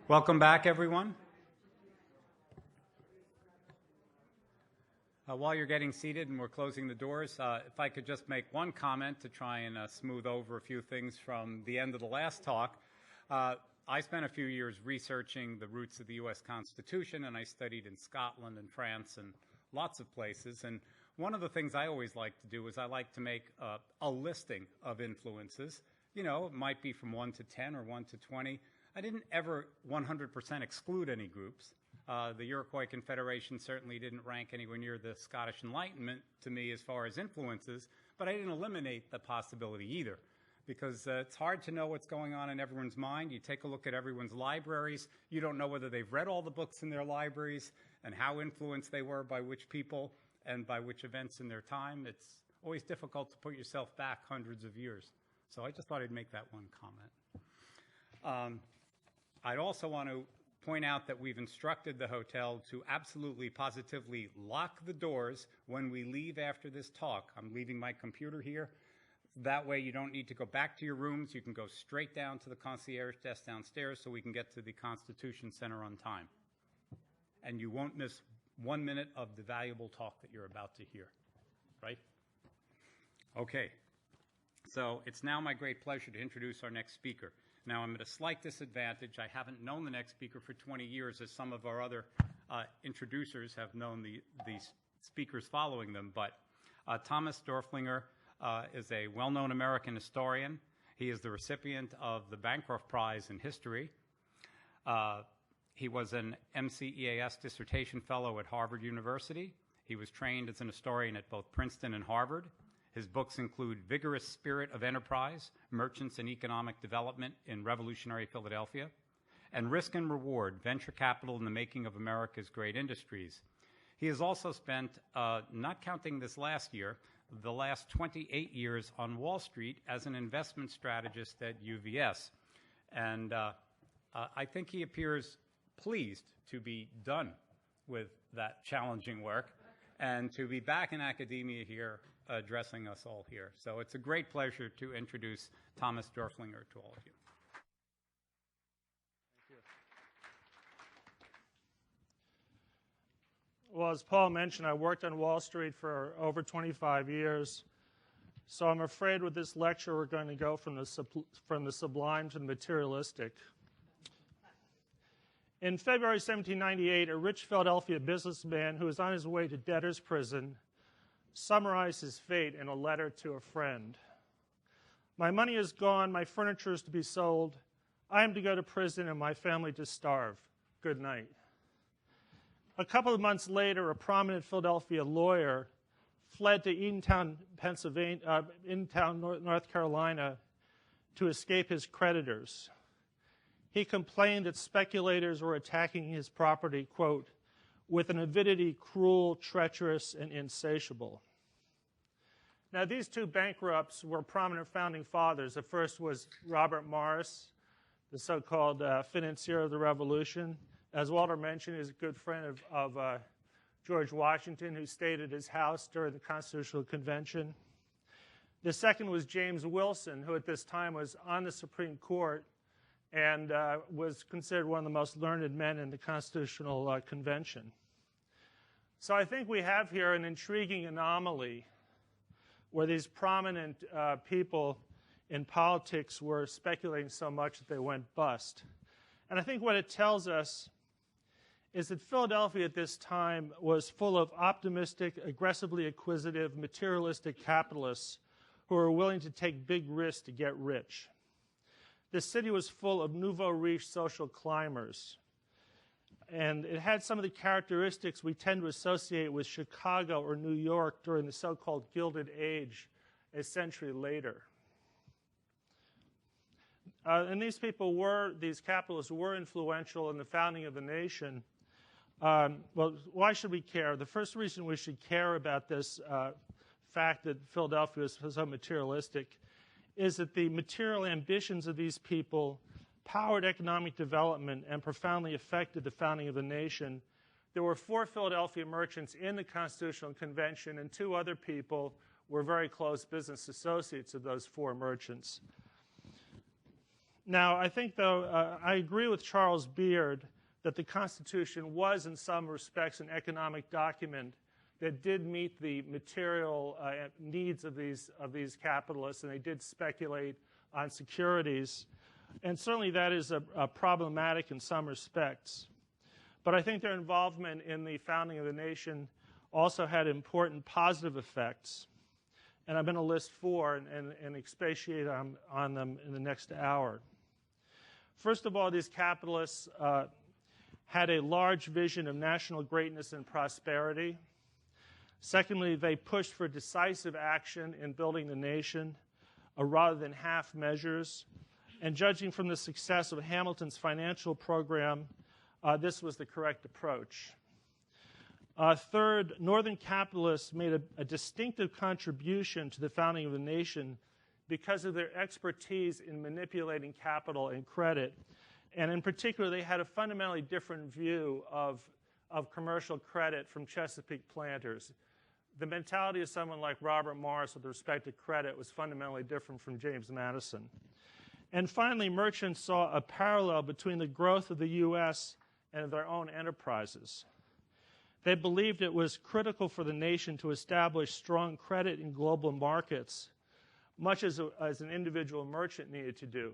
Welcome back, everyone. While you're getting seated and we're closing the doors, if I could just make one comment to try and smooth over a few things from the end of the last talk. I spent a few years researching the roots of the U.S. Constitution, and I studied in Scotland and France and lots of places. And one of the things I always like to do is I like to make a listing of influences. You know, it might be from 1 to 10 or 1 to 20. I didn't ever 100% exclude any groups. The Iroquois Confederation certainly didn't rank anywhere near the Scottish Enlightenment to me as far as influences, but I didn't eliminate the possibility either, because it's hard to know what's going on in everyone's mind. You take a look at everyone's libraries, you don't know whether they've read all the books in their libraries and how influenced they were by which people and by which events in their time. It's always difficult to put yourself back hundreds of years. So I just thought I'd make that one comment. I'd also want to point out that we've instructed the hotel to absolutely, positively lock the doors when we leave after this talk. I'm leaving my computer here. That way you don't need to go back to your rooms. You can go straight down to the concierge desk downstairs so we can get to the Constitution Center on time. And you won't miss 1 minute of the valuable talk that you're about to hear, right? Okay, so it's now my great pleasure to introduce our next speaker. Now, I'm at a slight disadvantage. I haven't known the next speaker for 20 years, as some of our other introducers have known the speakers following them. But Thomas Doerflinger is a well-known American historian. He is the recipient of the Bancroft Prize in History. He was an MCEAS dissertation fellow at Harvard University. He was trained as an historian at both Princeton and Harvard. His books include Vigorous Spirit of Enterprise, Merchants and Economic Development in Revolutionary Philadelphia, and Risk and Reward, Venture Capital in the Making of America's Great Industries. He has also spent, not counting this last year, the last 28 years on Wall Street as an investment strategist at UVS. And I think he appears pleased to be done with that challenging work and to be back in academia here addressing us all here. So it's a great pleasure to introduce Thomas Doerflinger to all of you. Thank you. Well, as Paul mentioned, I worked on Wall Street for over 25 years. So I'm afraid with this lecture we're going to go from the sublime to the materialistic. In February 1798, a rich Philadelphia businessman who was on his way to debtor's prison summarized his fate in a letter to a friend. My money is gone, my furniture is to be sold, I am to go to prison and my family to starve. Good night. A couple of months later, a prominent Philadelphia lawyer fled to Eatontown, North Carolina to escape his creditors. He complained that speculators were attacking his property, quote, with an avidity cruel, treacherous, and insatiable. Now, these two bankrupts were prominent founding fathers. The first was Robert Morris, the so-called financier of the Revolution. As Walter mentioned, he's a good friend of George Washington, who stayed at his house during the Constitutional Convention. The second was James Wilson, who at this time was on the Supreme Court and was considered one of the most learned men in the Constitutional Convention. So I think we have here an intriguing anomaly where these prominent people in politics were speculating so much that they went bust. And I think what it tells us is that Philadelphia at this time was full of optimistic, aggressively acquisitive, materialistic capitalists who were willing to take big risks to get rich. The city was full of nouveau riche social climbers. And it had some of the characteristics we tend to associate with Chicago or New York during the so-called Gilded Age a century later. And these capitalists were influential in the founding of the nation. Well, why should we care? The first reason we should care about this fact that Philadelphia is so materialistic is that the material ambitions of these people powered economic development and profoundly affected the founding of the nation. There were 4 Philadelphia merchants in the Constitutional Convention, and 2 other people were very close business associates of those 4 merchants. Now, I think, though, I agree with Charles Beard that the Constitution was, in some respects, an economic document that did meet the material needs of these capitalists, and they did speculate on securities. And certainly that is problematic in some respects. But I think their involvement in the founding of the nation also had important positive effects. And I'm going to list four and expatiate on them in the next hour. First of all, these capitalists had a large vision of national greatness and prosperity. Secondly, they pushed for decisive action in building the nation rather than half measures. And judging from the success of Hamilton's financial program, this was the correct approach. Third, Northern capitalists made a distinctive contribution to the founding of the nation because of their expertise in manipulating capital and credit. And in particular, they had a fundamentally different view of commercial credit from Chesapeake planters. The mentality of someone like Robert Morris with respect to credit was fundamentally different from James Madison. And finally, merchants saw a parallel between the growth of the U.S. and their own enterprises. They believed it was critical for the nation to establish strong credit in global markets, much as an individual merchant needed to do.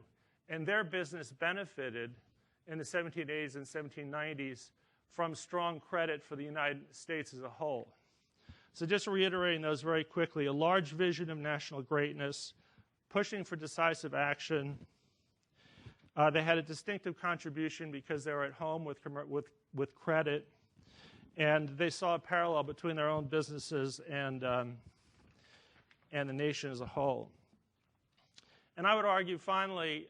And their business benefited in the 1780s and 1790s from strong credit for the United States as a whole. So just reiterating those very quickly, a large vision of national greatness, pushing for decisive action. They had a distinctive contribution because they were at home with credit, and they saw a parallel between their own businesses and the nation as a whole. And I would argue, finally,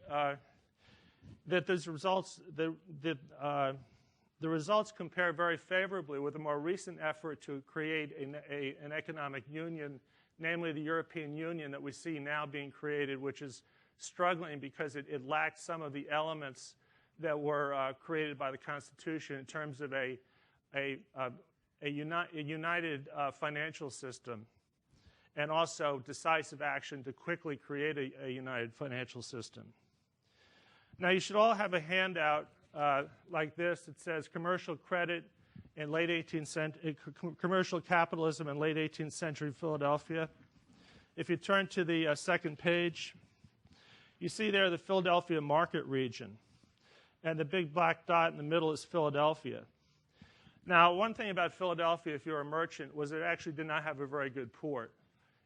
that those results, the results compare very favorably with a more recent effort to create an economic union, namely the European Union that we see now being created, which is struggling because it lacks some of the elements that were created by the Constitution in terms of a united financial system and also decisive action to quickly create a united financial system. Now, you should all have a handout like this. It says commercial credit in late 18th century, commercial capitalism in late 18th century Philadelphia. If you turn to the second page, you see there the Philadelphia market region, and the big black dot in the middle is Philadelphia. Now, one thing about Philadelphia, if you're a merchant, was it actually did not have a very good port.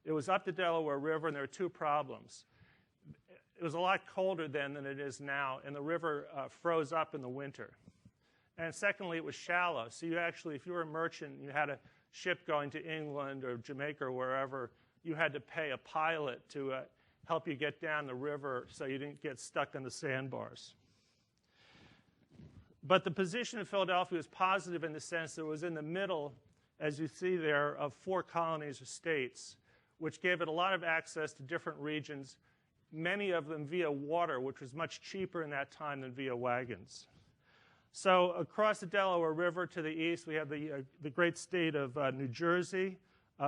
It was up the Delaware River, and there were two problems. It was a lot colder then than it is now, and the river froze up in the winter. And secondly, it was shallow. So you actually, if you were a merchant, you had a ship going to England or Jamaica or wherever, you had to pay a pilot to help you get down the river so you didn't get stuck on the sandbars. But the position of Philadelphia was positive in the sense that it was in the middle, as you see there, of 4 colonies or states, which gave it a lot of access to different regions, many of them via water, which was much cheaper in that time than via wagons. So across the Delaware River to the east, we have the great state of New Jersey,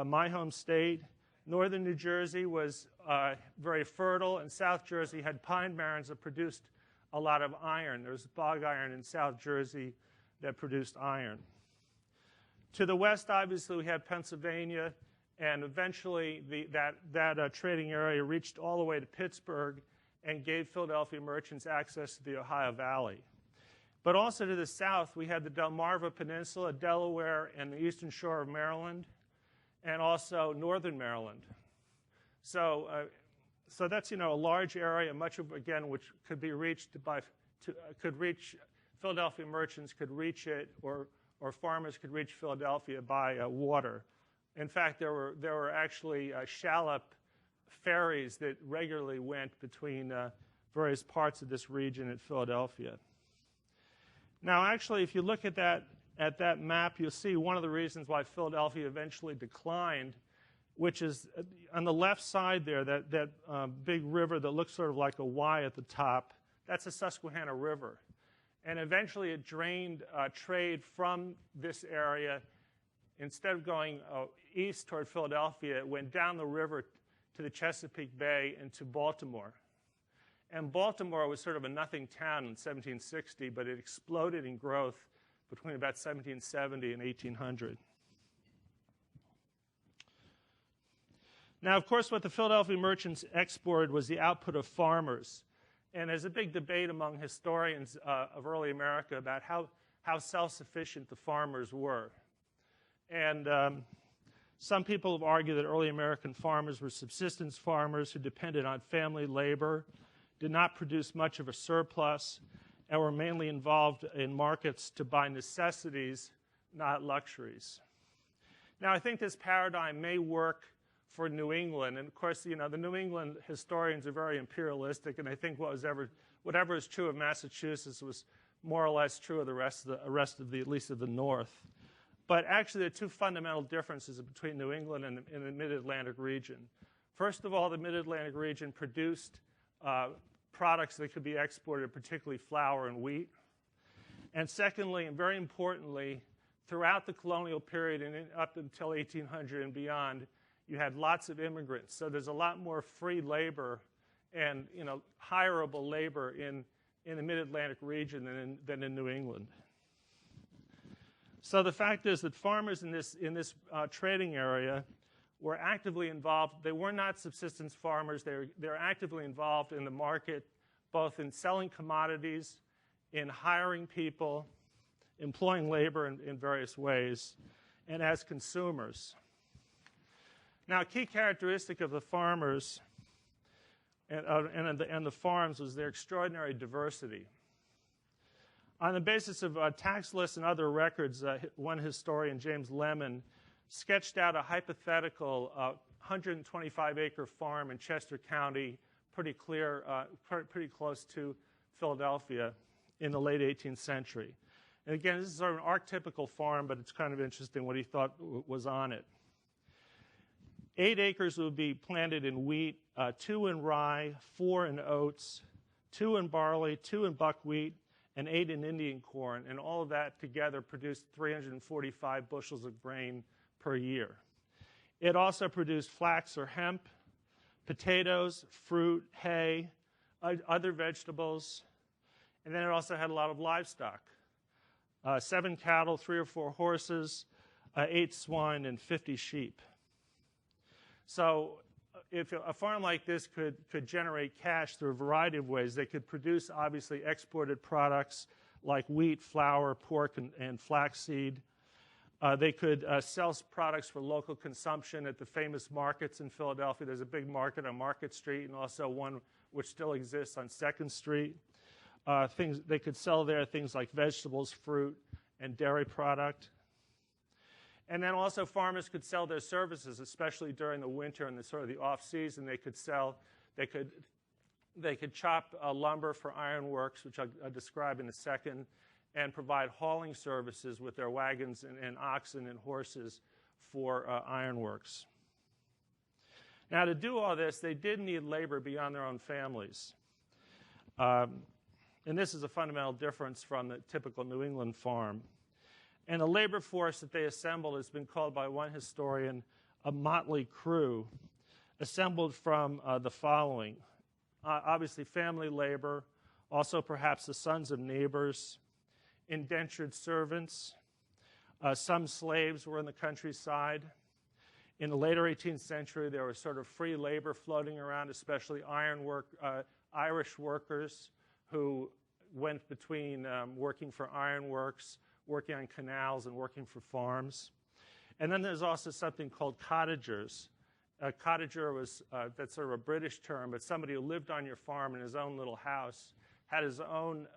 my home state. Northern New Jersey was very fertile, and South Jersey had pine barrens that produced a lot of iron. There was bog iron in South Jersey that produced iron. To the west, obviously, we have Pennsylvania, and eventually that trading area reached all the way to Pittsburgh and gave Philadelphia merchants access to the Ohio Valley. But also to the south, we had the Delmarva Peninsula, Delaware, and the eastern shore of Maryland, and also northern Maryland. So that's, a large area, much of, again, which could be reached Philadelphia merchants could reach it, or farmers could reach Philadelphia by water. In fact, there were actually shallop ferries that regularly went between various parts of this region at Philadelphia. Now, actually, if you look at that map, you'll see one of the reasons why Philadelphia eventually declined, which is on the left side there, that big river that looks sort of like a Y at the top. That's the Susquehanna River. And eventually it drained trade from this area. Instead of going east toward Philadelphia, it went down the river to the Chesapeake Bay and to Baltimore. And Baltimore was sort of a nothing town in 1760, but it exploded in growth between about 1770 and 1800. Now, of course, what the Philadelphia merchants exported was the output of farmers. And there's a big debate among historians of early America about how self-sufficient the farmers were. And some people have argued that early American farmers were subsistence farmers who depended on family labor, did not produce much of a surplus, and were mainly involved in markets to buy necessities, not luxuries. Now, I think this paradigm may work for New England, and of course, the New England historians are very imperialistic, and I think whatever is true of Massachusetts was more or less true of the rest of the at least of the North. But actually, there are two fundamental differences between New England and the Mid-Atlantic region. First of all, the Mid-Atlantic region produced products that could be exported, particularly flour and wheat. And secondly, and very importantly, throughout the colonial period and up until 1800 and beyond, you had lots of immigrants. So there's a lot more free labor and hireable labor in the Mid-Atlantic region than in New England. So the fact is that farmers in this trading area were actively involved. They were not subsistence farmers. They're actively involved in the market, both in selling commodities, in hiring people, employing labor in various ways, and as consumers. Now, a key characteristic of the farmers and the farms was their extraordinary diversity. On the basis of tax lists and other records, one historian, James Lemon, sketched out a hypothetical 125-acre farm in Chester County, pretty close to Philadelphia in the late 18th century. And again, this is sort of an archetypical farm, but it's kind of interesting what he thought was on it. 8 acres would be planted in wheat, 2 in rye, 4 in oats, 2 in barley, 2 in buckwheat, and 8 in Indian corn, and all of that together produced 345 bushels of grain per year. It also produced flax or hemp, potatoes, fruit, hay, other vegetables, and then it also had a lot of livestock. 7 cattle, 3 or 4 horses, 8 swine, and 50 sheep. So if a farm like this could generate cash through a variety of ways, they could produce, obviously, exported products like wheat, flour, pork, and flaxseed. They could sell products for local consumption at the famous markets in Philadelphia. There's a big market on Market Street and also one which still exists on 2nd Street. They could sell there things like vegetables, fruit, and dairy product. And then also farmers could sell their services, especially during the winter and the off-season. They could chop lumber for ironworks, which I'll describe in a second, and provide hauling services with their wagons and oxen and horses for ironworks. Now, to do all this, they did need labor beyond their own families. And this is a fundamental difference from the typical New England farm. And the labor force that they assembled has been called by one historian a motley crew, assembled from the following. Obviously, family labor, also perhaps the sons of neighbors, indentured servants. Some slaves were in the countryside. In the later 18th century, there was sort of free labor floating around, especially Irish workers who went between working for ironworks, working on canals, and working for farms. And then there's also something called cottagers. A cottager was, that's sort of a British term, but somebody who lived on your farm in his own little house, had his own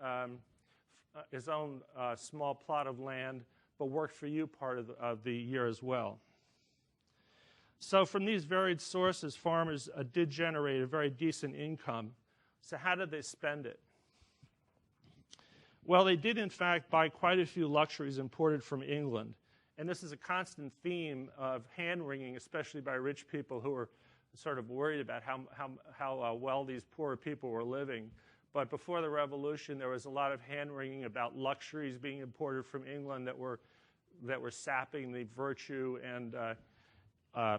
small plot of land, but worked for you part of the year as well. So from these varied sources, farmers did generate a very decent income. So how did they spend it? Well, they did, in fact, buy quite a few luxuries imported from England. And this is a constant theme of hand-wringing, especially by rich people who were sort of worried about how well these poor people were living. But before the Revolution, there was a lot of hand-wringing about luxuries being imported from England that were sapping the virtue and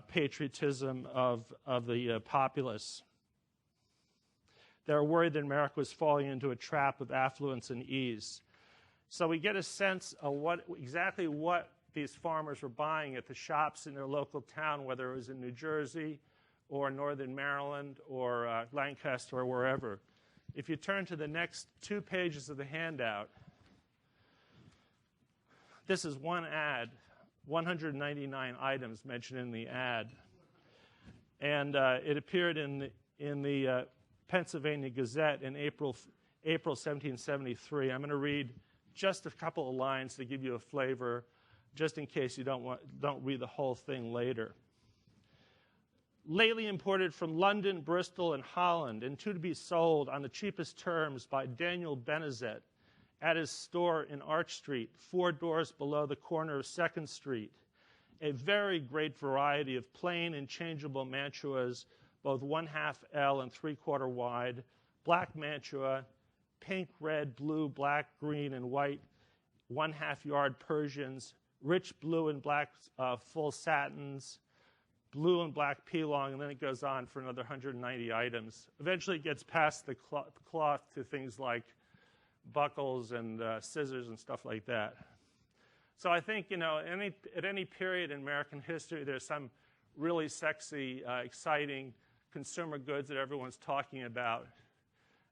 patriotism of the populace. They were worried that America was falling into a trap of affluence and ease. So we get a sense of exactly what these farmers were buying at the shops in their local town, whether it was in New Jersey or northern Maryland or Lancaster or wherever. If you turn to the next 2 pages of the handout, this is one ad, 199 items mentioned in the ad. And it appeared in the Pennsylvania Gazette in April 1773. I'm going to read just a couple of lines to give you a flavor, just in case you don't read the whole thing later. Lately imported from London, Bristol, and Holland, and to be sold on the cheapest terms by Daniel Benezet at his store in Arch Street, 4 doors below the corner of 2nd Street. A very great variety of plain and changeable mantuas, both 1/2 L and 3/4 wide, black mantua, pink, red, blue, black, green, and white, 1/2 yard Persians, rich blue and black full satins, blue and black P-long, and then it goes on for another 190 items. Eventually it gets past the cloth to things like buckles and scissors and stuff like that. So I think, at any period in American history, there's some really sexy, exciting consumer goods that everyone's talking about.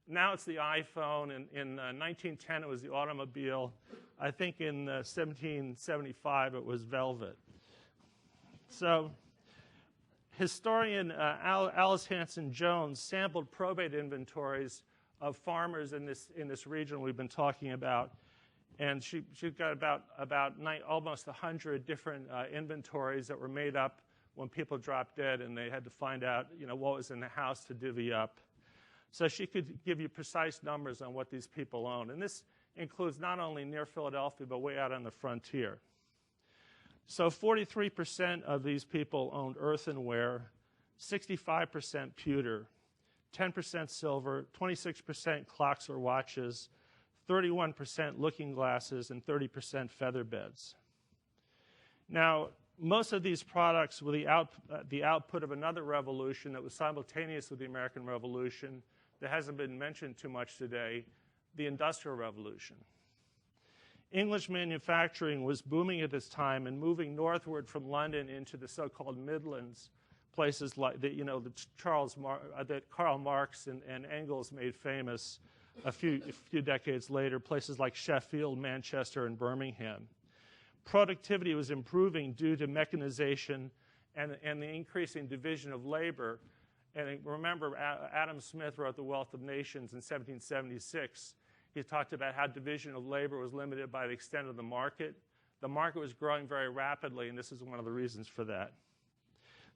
Now it's the iPhone. In 1910, it was the automobile. I think in 1775, it was velvet. So historian Alice Hanson Jones sampled probate inventories of farmers in this region we've been talking about. And she got about almost 100 different inventories that were made up when people dropped dead, and they had to find out, what was in the house to divvy up. So she could give you precise numbers on what these people owned. And this includes not only near Philadelphia, but way out on the frontier. So 43% of these people owned earthenware, 65% pewter, 10% silver, 26% clocks or watches, 31% looking glasses, and 30% feather beds. Now, most of these products were the output of another revolution that was simultaneous with the American Revolution that hasn't been mentioned too much today, the Industrial Revolution. English manufacturing was booming at this time and moving northward from London into the so-called Midlands, places like that Karl Marx and Engels made famous a few decades later, places like Sheffield, Manchester, and Birmingham. Productivity was improving due to mechanization and the increasing division of labor. And remember, Adam Smith wrote The Wealth of Nations in 1776. He talked about how division of labor was limited by the extent of the market. The market was growing very rapidly, and this is one of the reasons for that.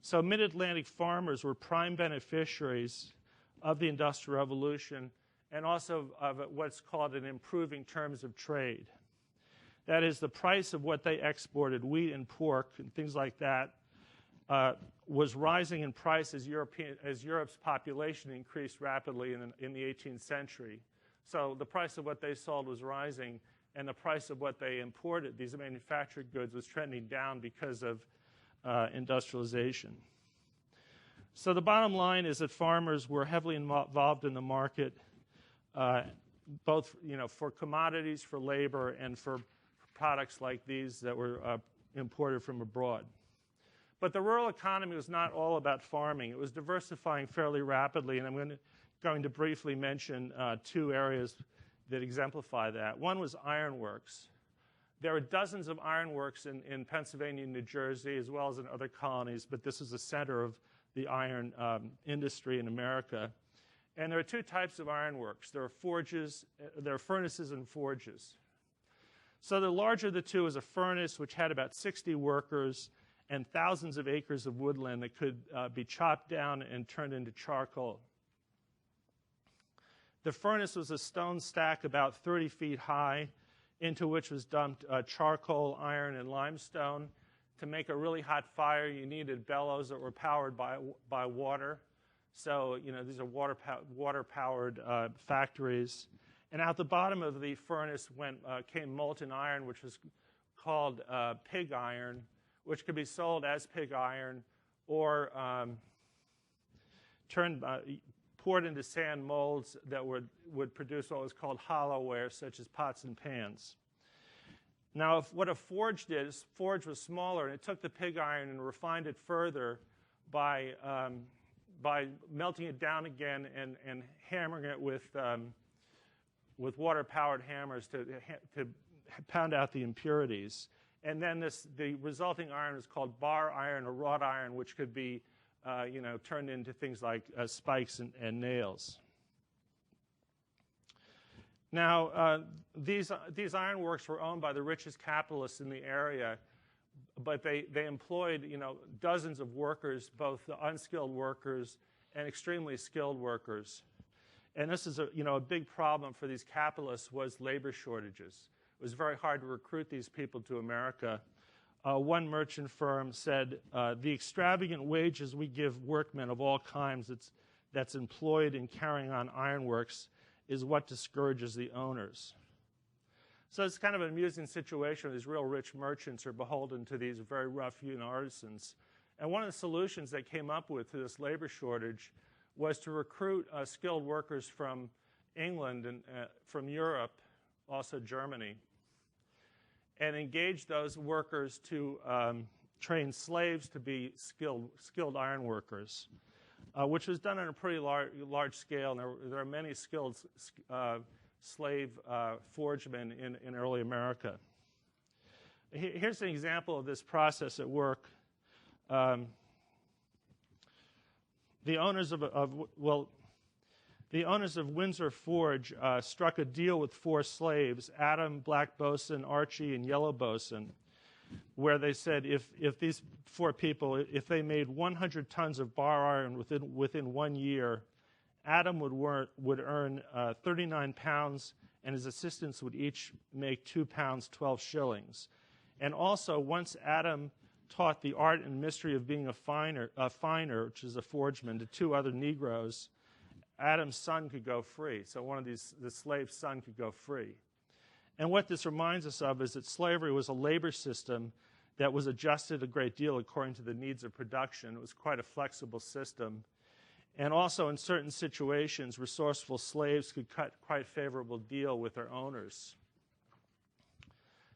So mid-Atlantic farmers were prime beneficiaries of the Industrial Revolution and also of what's called an improving terms of trade. That is, the price of what they exported, wheat and pork and things like that, was rising in price as Europe's population increased rapidly in the 18th century. So the price of what they sold was rising, and the price of what they imported, these manufactured goods, was trending down because of industrialization. So the bottom line is that farmers were heavily involved in the market, both for commodities, for labor, and for products like these that were imported from abroad. But the rural economy was not all about farming. It was diversifying fairly rapidly, and I'm going to briefly mention 2 areas that exemplify that. One was ironworks. There are dozens of ironworks in Pennsylvania and New Jersey, as well as in other colonies, but this is the center of the iron industry in America. And there are 2 types of ironworks. There are furnaces and forges. So the larger of the 2 is a furnace, which had about 60 workers and thousands of acres of woodland that could be chopped down and turned into charcoal. The furnace was a stone stack about 30 feet high, into which was dumped charcoal, iron, and limestone. To make a really hot fire, you needed bellows that were powered by water. So, these are water-powered factories. And out the bottom of the furnace came molten iron, which was called pig iron, which could be sold as pig iron or poured into sand molds that would produce what was called hollowware, such as pots and pans. Now, what a forge did is, forge was smaller, and it took the pig iron and refined it further by melting it down again and hammering it with water-powered hammers to pound out the impurities. And then the resulting iron is called bar iron or wrought iron, which could be turned into things like spikes and nails. Now, these ironworks were owned by the richest capitalists in the area, but they employed dozens of workers, both unskilled workers and extremely skilled workers. And this is a big problem for these capitalists was labor shortages. It was very hard to recruit these people to America. One merchant firm said, the extravagant wages we give workmen of all kinds that's employed in carrying on ironworks is what discourages the owners. So it's kind of an amusing situation. These real rich merchants are beholden to these very rough-hewn artisans. And one of the solutions they came up with to this labor shortage was to recruit skilled workers from England and from Europe, also Germany, and engage those workers to train slaves to be skilled iron workers, which was done on a pretty large scale. And there are many skilled slave forgemen in early America. Here's an example of this process at work. The owners of Windsor Forge struck a deal with 4 slaves, Adam, Black Bosun, Archie, and Yellow Bosun, where they said if these 4 people, if they made 100 tons of bar iron within 1 year, Adam would earn 39 pounds, and his assistants would each make 2 pounds, 12 shillings. And also, once Adam taught the art and mystery of being a finer, which is a forgeman, to 2 other Negroes, Adam's son could go free. So the slave's son could go free. And what this reminds us of is that slavery was a labor system that was adjusted a great deal according to the needs of production. It was quite a flexible system. And also in certain situations, resourceful slaves could cut quite a favorable deal with their owners.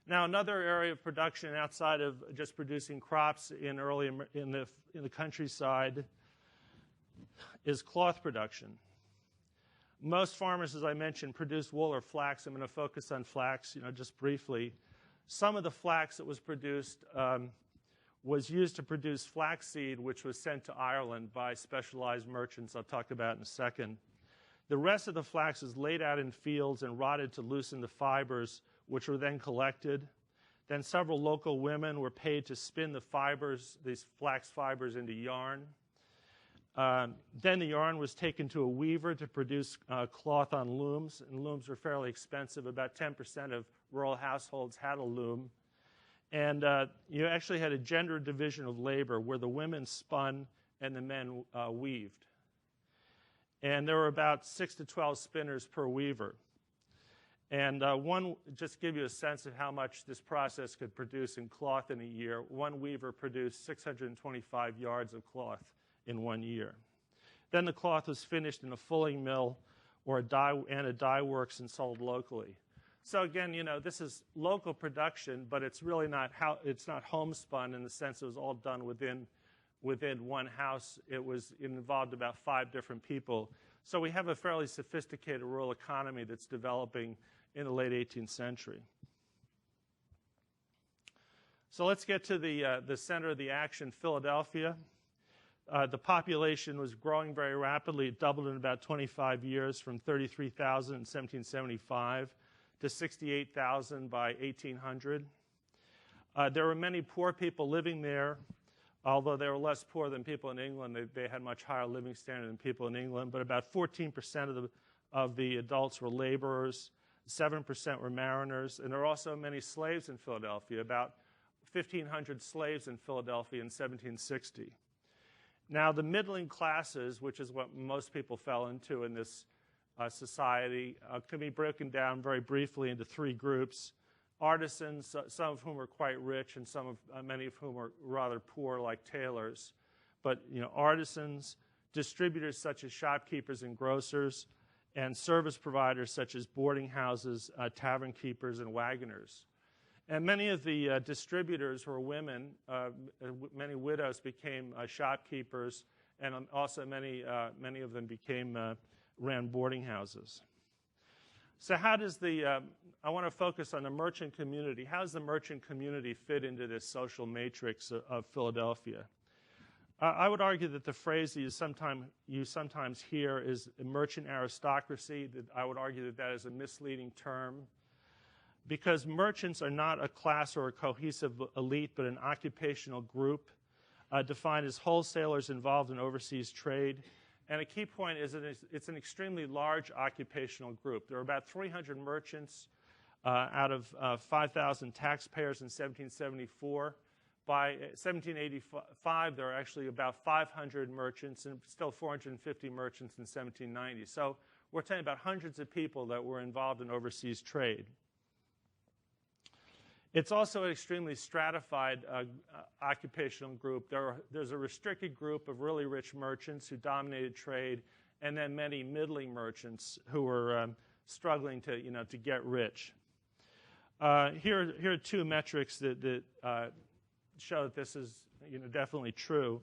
Now, another area of production outside of just producing crops in the countryside is cloth production. Most farmers, as I mentioned, produce wool or flax. I'm going to focus on flax, just briefly. Some of the flax that was produced was used to produce flaxseed, which was sent to Ireland by specialized merchants I'll talk about in a second. The rest of the flax is laid out in fields and rotted to loosen the fibers, which were then collected. Then several local women were paid to spin the fibers, these flax fibers, into yarn. Then the yarn was taken to a weaver to produce cloth on looms, and looms were fairly expensive. About 10% of rural households had a loom. And you actually had a gender division of labor where the women spun and the men weaved. And there were about 6 to 12 spinners per weaver. And just to give you a sense of how much this process could produce in cloth in a year, one weaver produced 625 yards of cloth in 1 year. Then the cloth was finished in a fulling mill or a dye works and sold locally. So again, this is local production, but it's really not homespun in the sense it was all done within one house. It involved about 5 different people. So we have a fairly sophisticated rural economy that's developing in the late 18th century. So let's get to the center of the action, Philadelphia. The population was growing very rapidly. It doubled in about 25 years, from 33,000 in 1775 to 68,000 by 1800. There were many poor people living there, although they were less poor than people in England. They had much higher living standard than people in England, but about 14% of the adults were laborers, 7% were mariners, and there were also many slaves in Philadelphia, about 1,500 slaves in Philadelphia in 1760. Now, the middling classes, which is what most people fell into in this society, can be broken down very briefly into 3 groups. Artisans, some of whom were quite rich, and many of whom were rather poor, like tailors. But artisans, distributors such as shopkeepers and grocers, and service providers such as boarding houses, tavern keepers, and wagoners. And many of the distributors were women. Many widows became shopkeepers, and also many of them ran boarding houses. So how does I want to focus on the merchant community. How does the merchant community fit into this social matrix of Philadelphia? I would argue that the phrase that you sometimes hear is merchant aristocracy. That I would argue that that is a misleading term, because merchants are not a class or a cohesive elite, but an occupational group defined as wholesalers involved in overseas trade. And a key point is that it's an extremely large occupational group. There are about 300 merchants out of 5,000 taxpayers in 1774. By 1785, there are actually about 500 merchants and still 450 merchants in 1790. So we're talking about hundreds of people that were involved in overseas trade. It's also an extremely stratified occupational group. There's a restricted group of really rich merchants who dominated trade, and then many middling merchants who were struggling to get rich. Here are two metrics that show that this is definitely true.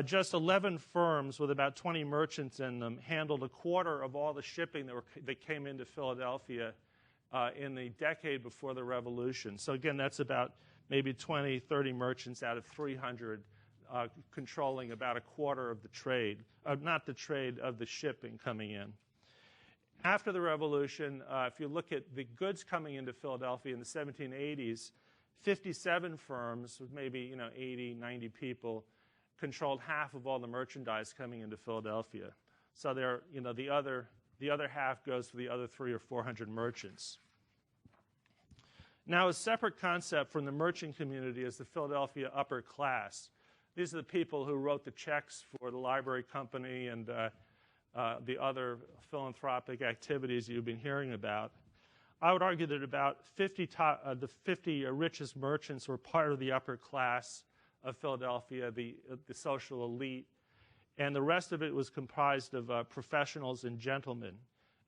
Just 11 firms with about 20 merchants in them handled a quarter of all the shipping that came into Philadelphia in the decade before the Revolution. So again, that's about maybe 20, 30 merchants out of 300 controlling about a quarter of the trade, not the trade, of the shipping coming in. After the Revolution, if you look at the goods coming into Philadelphia in the 1780s, 57 firms with maybe 80, 90 people controlled half of all the merchandise coming into Philadelphia. So the other half goes to the other 300 or 400 merchants. Now, a separate concept from the merchant community is the Philadelphia upper class. These are the people who wrote the checks for the library company and the other philanthropic activities you've been hearing about. I would argue that about the 50 richest merchants were part of the upper class of Philadelphia, the social elite, and the rest of it was comprised of professionals and gentlemen.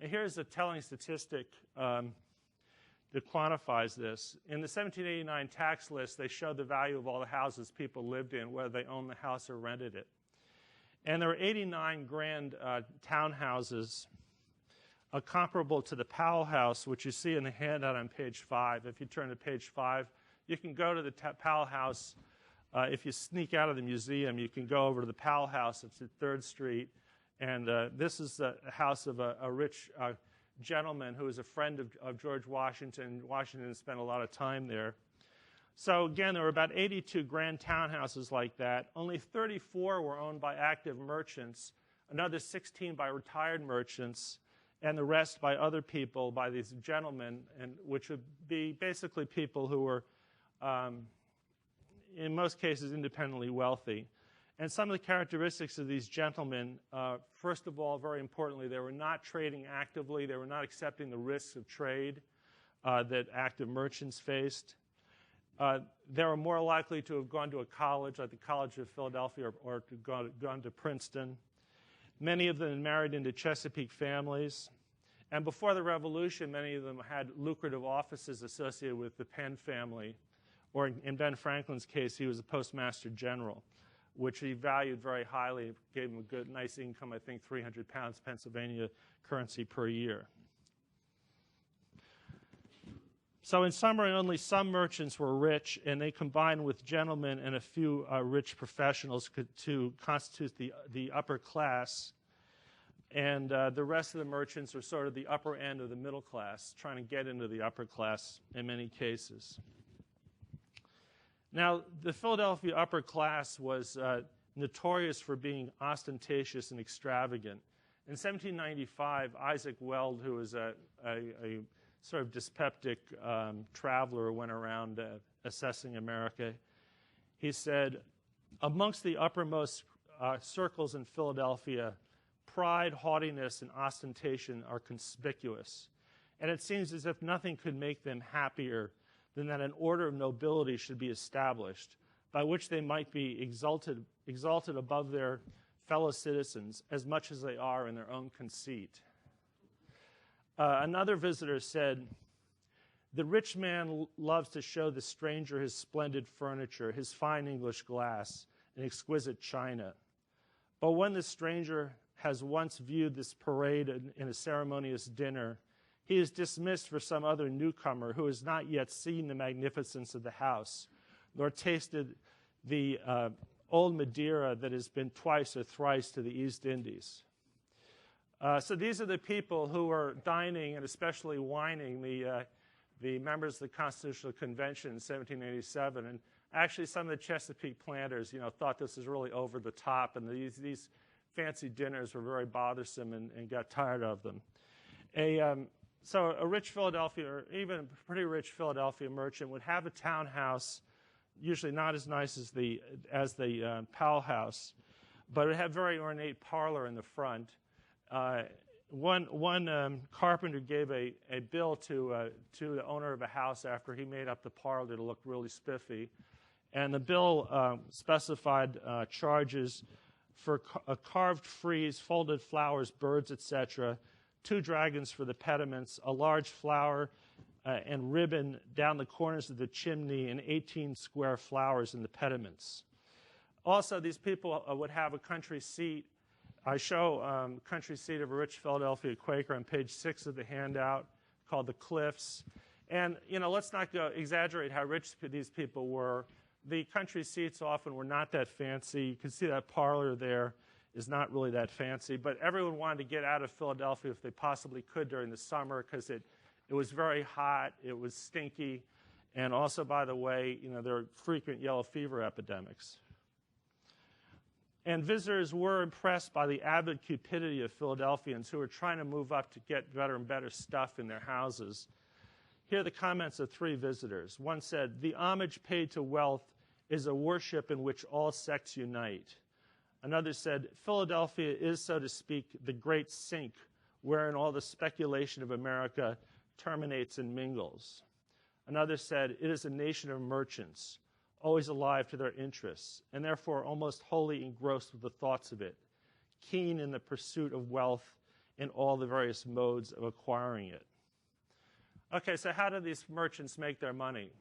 And here's a telling statistic that quantifies this. In the 1789 tax list, they showed the value of all the houses people lived in, whether they owned the house or rented it. And there were 89 grand townhouses comparable to the Powell House, which you see in the handout on page 5. If you turn to page 5, you can go to the Powell House. If you sneak out of the museum, you can go over to the Powell House. It's at 3rd Street. And this is the house of a rich gentleman who was a friend of George Washington. Washington spent a lot of time there. So again, there were about 82 grand townhouses like that. Only 34 were owned by active merchants, another 16 by retired merchants, and the rest by other people, by these gentlemen, and which would be basically people who were, in most cases, independently wealthy. And some of the characteristics of these gentlemen, first of all, very importantly, they were not trading actively. They were not accepting the risks of trade that active merchants faced. They were more likely to have gone to a college, like the College of Philadelphia, or to gone to Princeton. Many of them married into Chesapeake families. And before the Revolution, many of them had lucrative offices associated with the Penn family. Or in Ben Franklin's case, he was a postmaster general, which he valued very highly, gave him a good, nice income, I think 300 pounds Pennsylvania currency per year. So in summary, only some merchants were rich, and they combined with gentlemen and a few rich professionals to constitute the upper class. And the rest of the merchants were sort of the upper end of the middle class, trying to get into the upper class in many cases. Now, the Philadelphia upper class was notorious for being ostentatious and extravagant. In 1795, Isaac Weld, who was a sort of dyspeptic traveler, went around assessing America. He said, amongst the uppermost circles in Philadelphia, pride, haughtiness, and ostentation are conspicuous. And it seems as if nothing could make them happier than that an order of nobility should be established, by which they might be exalted above their fellow citizens as much as they are in their own conceit. Another visitor said, "The rich man loves to show the stranger his splendid furniture, his fine English glass, and exquisite china. But when the stranger has once viewed this parade in a ceremonious dinner, he is dismissed for some other newcomer who has not yet seen the magnificence of the house, nor tasted the old Madeira that has been twice or thrice to the East Indies." So these are the people who are dining and especially wining the members of the Constitutional Convention in 1787. And actually some of the Chesapeake planters, thought this was really over the top, and these fancy dinners were very bothersome and got tired of them. So a rich Philadelphia, or even a pretty rich Philadelphia merchant, would have a townhouse, usually not as nice as the Powell House, but it would have a very ornate parlor in the front. One carpenter gave a bill to the owner of a house after he made up the parlor to look really spiffy, and the bill specified charges for a carved frieze, folded flowers, birds, etc., 2 dragons for the pediments, a large flower and ribbon down the corners of the chimney, and 18 square flowers in the pediments. Also, these people would have a country seat. I show country seat of a rich Philadelphia Quaker on page 6 of the handout, called the Cliffs. And, let's not exaggerate how rich these people were. The country seats often were not that fancy. You can see that parlor there is not really that fancy, but everyone wanted to get out of Philadelphia if they possibly could during the summer, because it was very hot, it was stinky, and also, by the way, there were frequent yellow fever epidemics. And visitors were impressed by the avid cupidity of Philadelphians who were trying to move up to get better and better stuff in their houses. Here are the comments of 3 visitors. One said, "The homage paid to wealth is a worship in which all sects unite." Another said, "Philadelphia is, so to speak, the great sink wherein all the speculation of America terminates and mingles." Another said, "It is a nation of merchants, always alive to their interests, and therefore almost wholly engrossed with the thoughts of it, keen in the pursuit of wealth in all the various modes of acquiring it." Okay, so how do these merchants make their money?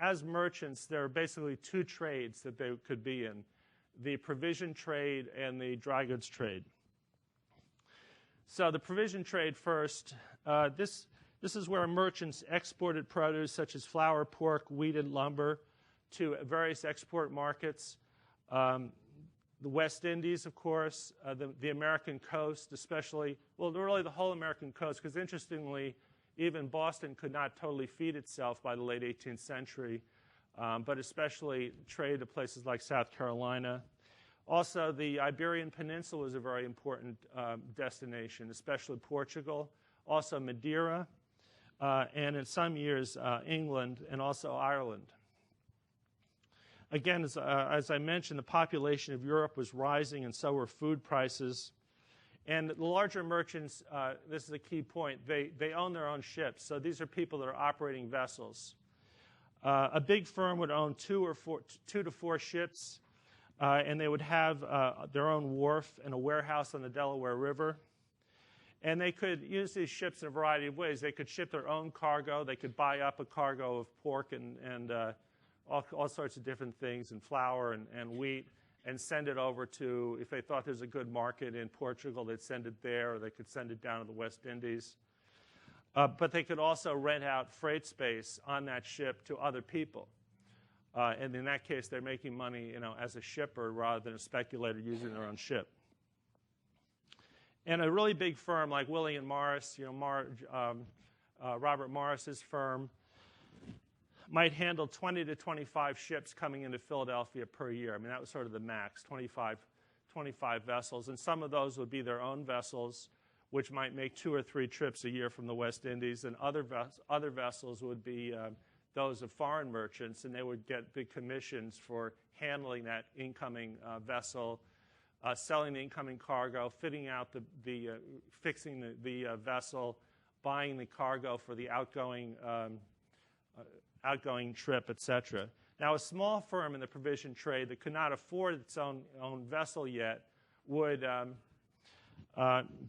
As merchants, there are basically 2 trades that they could be in: the provision trade and the dry goods trade. So the provision trade first, this is where merchants exported produce such as flour, pork, wheat, and lumber to various export markets. The West Indies, of course, the American coast, especially, well, really the whole American coast, because interestingly, even Boston could not totally feed itself by the late 18th century, but especially trade to places like South Carolina. Also, the Iberian Peninsula was a very important destination, especially Portugal. Also Madeira, and in some years, England and also Ireland. Again, as I mentioned, the population of Europe was rising, and so were food prices. And the larger merchants, this is a key point, they own their own ships. So these are people that are operating vessels. A big firm would own 2 to 4 ships, and they would have their own wharf and a warehouse on the Delaware River. And they could use these ships in a variety of ways. They could ship their own cargo. They could buy up a cargo of pork and all sorts of different things, and flour and wheat, and send it over to, if they thought there's a good market in Portugal, they'd send it there, or they could send it down to the West Indies. But they could also rent out freight space on that ship to other people. And in that case, they're making money, as a shipper rather than a speculator using their own ship. And a really big firm like William Morris, Robert Morris's firm, might handle 20 to 25 ships coming into Philadelphia per year. I mean, that was sort of the max, 25 vessels. And some of those would be their own vessels, which might make 2 or 3 trips a year from the West Indies. And other vessels would be those of foreign merchants, and they would get big commissions for handling that incoming vessel, selling the incoming cargo, fitting out fixing the vessel, buying the cargo for the outgoing trip, etc. Now, a small firm in the provision trade that could not afford its own vessel yet would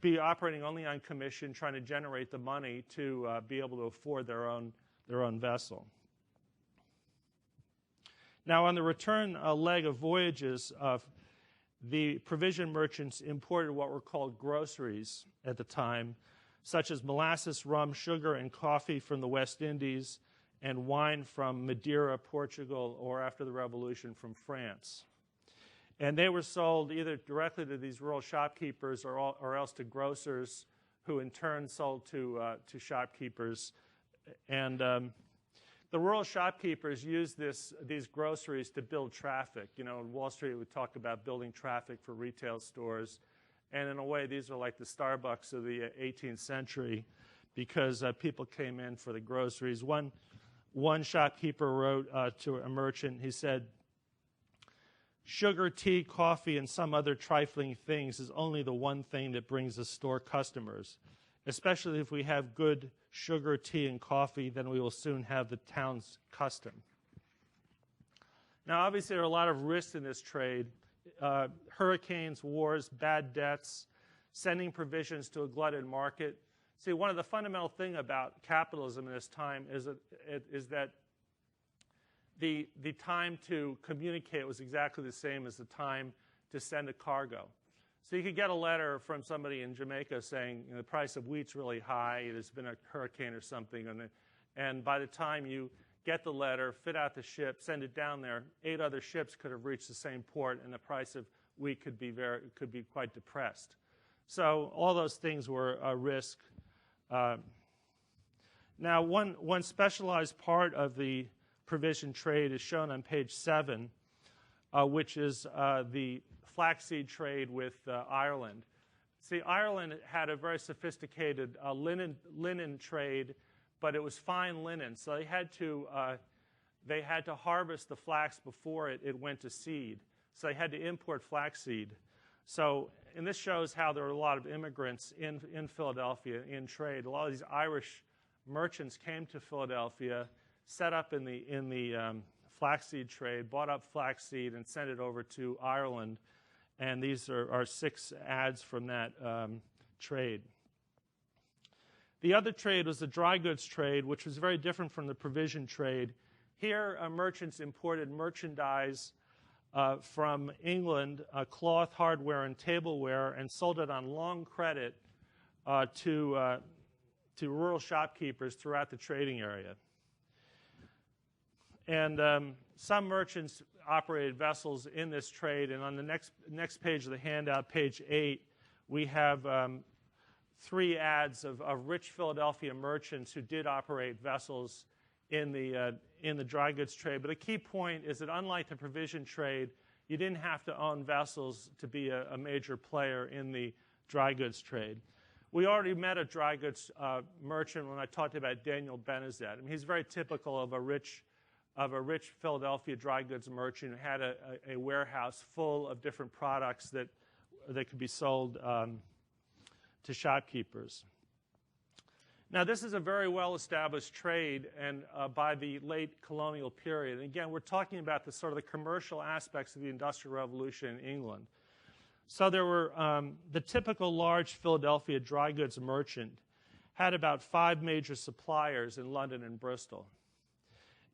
be operating only on commission, trying to generate the money to be able to afford their own vessel. Now, on the return leg of voyages, the provision merchants imported what were called groceries at the time, such as molasses, rum, sugar, and coffee from the West Indies, and wine from Madeira, Portugal, or after the Revolution from France. And they were sold either directly to these rural shopkeepers or else to grocers, who in turn sold to shopkeepers. And the rural shopkeepers used these groceries to build traffic. You know, in Wall Street, we talk about building traffic for retail stores. And in a way, these are like the Starbucks of the 18th century, because people came in for the groceries. One shopkeeper wrote to a merchant, he said, "Sugar, tea, coffee, and some other trifling things is only the one thing that brings the store customers. Especially if we have good sugar, tea, and coffee, then we will soon have the town's custom." Now, obviously, there are a lot of risks in this trade. Hurricanes, wars, bad debts, sending provisions to a glutted market. See, one of the fundamental things about capitalism in this time is that the time to communicate was exactly the same as the time to send a cargo. So you could get a letter from somebody in Jamaica saying, you know, the price of wheat's really high, there's been a hurricane or something, and by the time you get the letter, fit out the ship, send it down there, 8 other ships could have reached the same port, and the price of wheat could be quite depressed. So all those things were a risk. Now, one specialized part of the provision trade is shown on page 7, which is the flaxseed trade with Ireland. See, Ireland had a very sophisticated linen trade, but it was fine linen, so they had to harvest the flax before it went to seed. So they had to import flaxseed. So, and this shows how there were a lot of immigrants in Philadelphia in trade. A lot of these Irish merchants came to Philadelphia, set up in the flaxseed trade, bought up flaxseed, and sent it over to Ireland. And these are 6 ads from that trade. The other trade was the dry goods trade, which was very different from the provision trade. Here, merchants imported merchandise from England, cloth, hardware, and tableware, and sold it on long credit to rural shopkeepers throughout the trading area. And some merchants operated vessels in this trade, and on the next page of the handout, page 8, we have 3 ads of rich Philadelphia merchants who did operate vessels in the dry goods trade. But a key point is that unlike the provision trade, you didn't have to own vessels to be a major player in the dry goods trade. We already met a dry goods merchant when I talked about Daniel Benezet. I mean, he's very typical of a rich Philadelphia dry goods merchant who had a warehouse full of different products that could be sold to shopkeepers. Now, this is a very well-established trade, and by the late colonial period. And again, we're talking about the sort of the commercial aspects of the Industrial Revolution in England. So there were the typical large Philadelphia dry goods merchant had about 5 major suppliers in London and Bristol.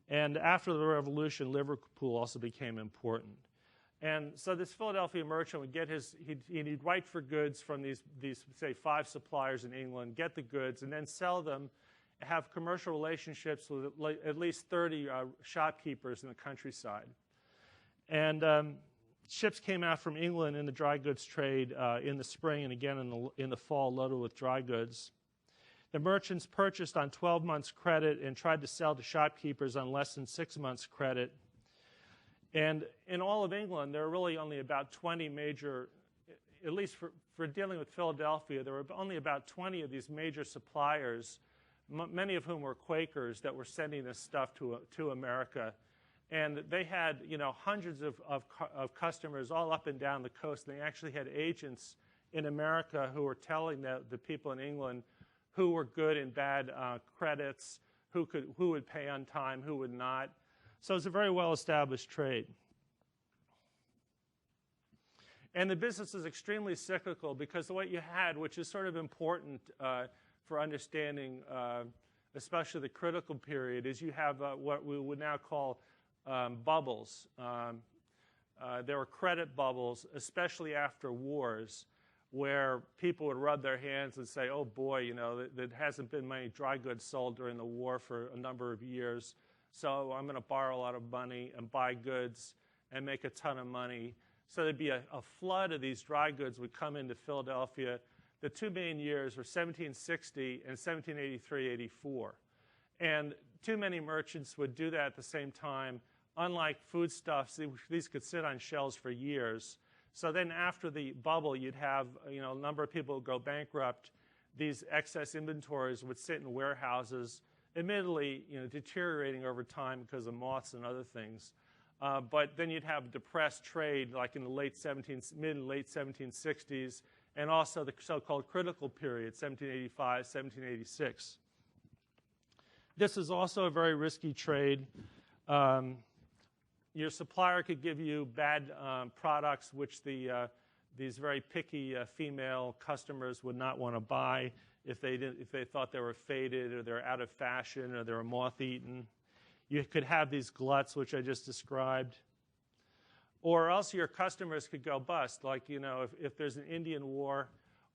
And after the Revolution, Liverpool also became important. And so this Philadelphia merchant would get he'd write for goods from these say 5 suppliers in England, get the goods, and then sell them, have commercial relationships with at least 30 shopkeepers in the countryside. And ships came out from England in the dry goods trade in the spring and again in the fall loaded with dry goods. The merchants purchased on 12 months credit and tried to sell to shopkeepers on less than 6 months credit. And in all of England, there are really only about 20 major, at least for dealing with Philadelphia, there were only about 20 of these major suppliers, many of whom were Quakers, that were sending this stuff to America. And they had, you know, hundreds of customers all up and down the coast. And they actually had agents in America who were telling the people in England who were good and bad credits, who would pay on time, who would not. So it's a very well-established trade. And the business is extremely cyclical because what you had, which is sort of important for understanding especially the critical period, is you have what we would now call bubbles. There were credit bubbles, especially after wars, where people would rub their hands and say, oh boy, you know, there hasn't been many dry goods sold during the war for a number of years, so I'm going to borrow a lot of money and buy goods and make a ton of money. So there'd be a flood of these dry goods would come into Philadelphia. The two main years were 1760 and 1783-84. And too many merchants would do that at the same time. Unlike foodstuffs, these could sit on shelves for years. So then after the bubble, you'd have a number of people would go bankrupt. These excess inventories would sit in warehouses, admittedly deteriorating over time because of moths and other things. But then you'd have depressed trade like in the mid and late 1760s, and also the so-called critical period, 1785, 1786. This is also a very risky trade. Your supplier could give you bad products which these very picky female customers would not want to buy if they thought they were faded or they're out of fashion or they were moth-eaten. You could have these gluts, which I just described. Or else your customers could go bust. Like, if there's an Indian war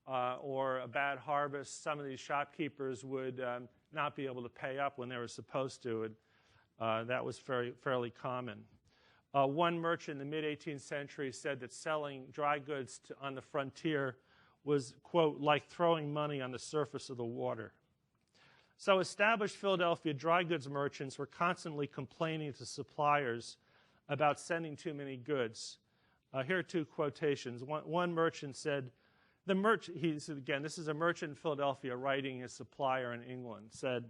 or a bad harvest, some of these shopkeepers would not be able to pay up when they were supposed to. And that was fairly common. One merchant in the mid-18th century said that selling dry goods on the frontier was, quote, like throwing money on the surface of the water. So established Philadelphia dry goods merchants were constantly complaining to suppliers about sending too many goods. Here are two quotations. One merchant said, he said, again, this is a merchant in Philadelphia writing his supplier in England, said,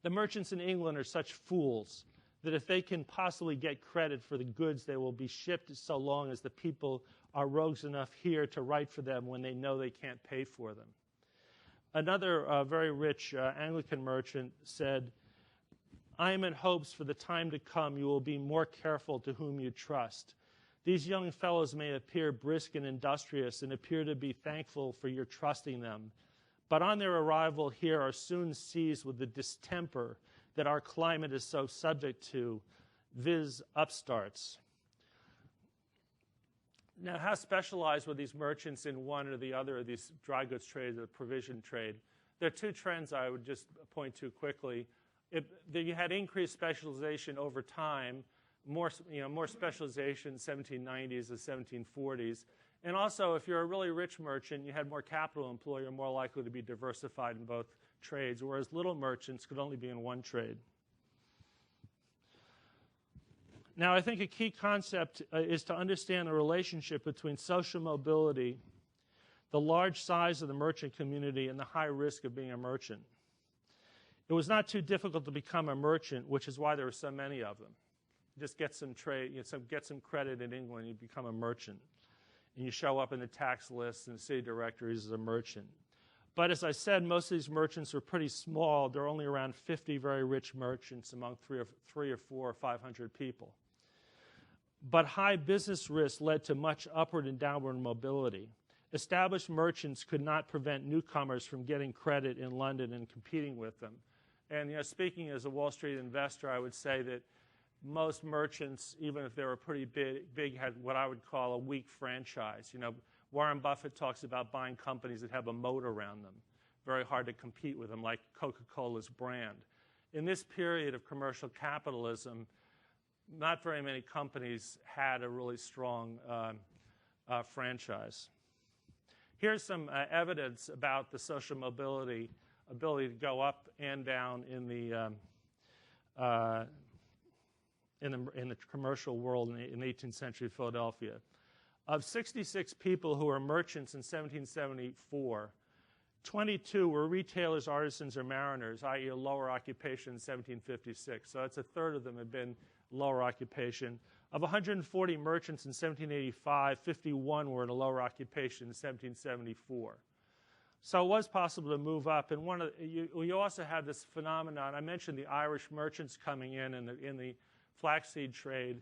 the merchants in England are such fools that if they can possibly get credit for the goods, they will be shipped so long as the people are rogues enough here to write for them when they know they can't pay for them. Another very rich Anglican merchant said, I am in hopes for the time to come you will be more careful to whom you trust. These young fellows may appear brisk and industrious and appear to be thankful for your trusting them, but on their arrival here are soon seized with the distemper that our climate is so subject to, viz. Upstarts. Now, how specialized were these merchants in one or the other of these dry goods trades or provision trade? There are two trends I would just point to quickly. You had increased specialization over time, more specialization in 1790s and 1740s. And also, if you're a really rich merchant, you had more capital employed, you're more likely to be diversified in both trades, whereas little merchants could only be in one trade. Now, I think a key concept is to understand the relationship between social mobility, the large size of the merchant community, and the high risk of being a merchant. It was not too difficult to become a merchant, which is why there were so many of them. Just get some trade, get some credit in England, you become a merchant. And you show up in the tax lists and city directories as a merchant. But as I said, most of these merchants are pretty small. There are only around 50 very rich merchants among 3 or 4 or 500 people. But high business risk led to much upward and downward mobility. Established merchants could not prevent newcomers from getting credit in London and competing with them. And speaking as a Wall Street investor, I would say that most merchants, even if they were pretty big, had what I would call a weak franchise. Warren Buffett talks about buying companies that have a moat around them. Very hard to compete with them, like Coca-Cola's brand. In this period of commercial capitalism, not very many companies had a really strong franchise. Here's some evidence about the social mobility, ability to go up and down in the commercial world in 18th century Philadelphia. Of 66 people who were merchants in 1774, 22 were retailers, artisans, or mariners, i.e. a lower occupation in 1756. So that's a third of them had been lower occupation. Of 140 merchants in 1785, 51 were in a lower occupation in 1774. So it was possible to move up. And you also have this phenomenon. I mentioned the Irish merchants coming in the flaxseed trade.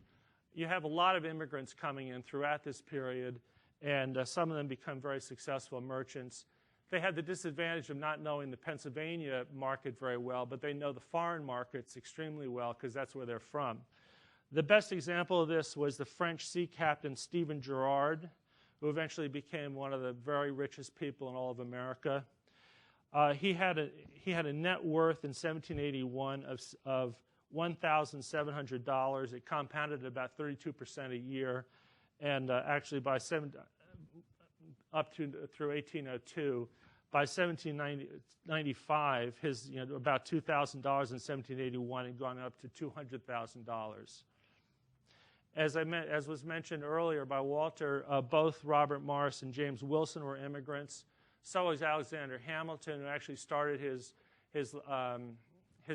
you have a lot of immigrants coming in throughout this period, and some of them become very successful merchants. They have the disadvantage of not knowing the Pennsylvania market very well, but they know the foreign markets extremely well because that's where they're from. The best example of this was the French sea captain Stephen Girard, who eventually became one of the very richest people in all of America. He had a net worth in 1781 of $1,700. It compounded at about 32% a year, and actually up to through 1802. By 1795, his about $2,000 in 1781 had gone up to $200,000. As was mentioned earlier by Walter, both Robert Morris and James Wilson were immigrants. So was Alexander Hamilton, who actually started his